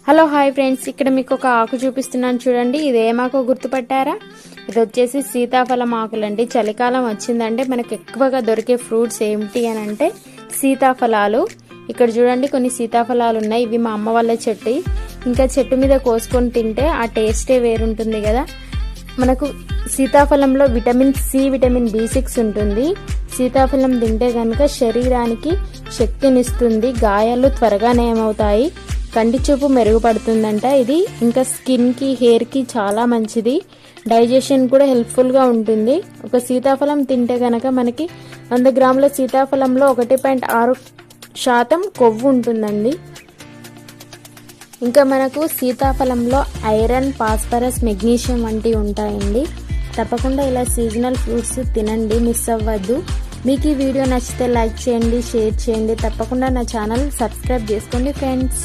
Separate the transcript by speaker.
Speaker 1: Hello hi friends, ఇక్కడ మీకు ఒక ఆకు చూపిస్తున్నాను చూడండి. ఇది ఏమాకో గుర్తుపట్టారా? ఇది వచ్చేసి సీతాఫలం ఆకులండి. చలికాలం వచ్చిందంటే మనకు ఎక్కువగా దొరికే ఫ్రూట్స్ ఏమిటి అని అంటే సీతాఫలాలు. ఇక్కడ చూడండి కొన్ని సీతాఫలాలు ఉన్నాయి. ఇవి మా అమ్మ వాళ్ళ చెట్టు. ఇంకా చెట్టు మీద కోసుకొని తింటే ఆ టేస్టే వేరుంటుంది కదా. మనకు సీతాఫలంలో విటమిన్ సి, విటమిన్ B6 ఉంటుంది. సీతాఫలం తింటే కనుక శరీరానికి శక్తినిస్తుంది. గాయాలు త్వరగా నయమవుతాయి. కంటి చూపు మెరుగుపడుతుందంట ఇది. ఇంకా స్కిన్కి, హెయిర్కి చాలా మంచిది. డైజెషన్ కూడా హెల్ప్ఫుల్గా ఉంటుంది. ఒక సీతాఫలం తింటే కనుక మనకి 100 గ్రాముల సీతాఫలంలో 1.6% కొవ్వు ఉంటుందండి. ఇంకా మనకు సీతాఫలంలో ఐరన్, ఫాస్ఫరస్, మెగ్నీషియం వంటివి ఉంటాయండి. తప్పకుండా ఇలా సీజనల్ ఫ్రూట్స్ తినండి, మిస్ అవ్వద్దు. మీకు ఈ వీడియో నచ్చితే లైక్ చేయండి, షేర్ చేయండి. తప్పకుండా నా ఛానల్ సబ్స్క్రైబ్ చేసుకోండి ఫ్రెండ్స్.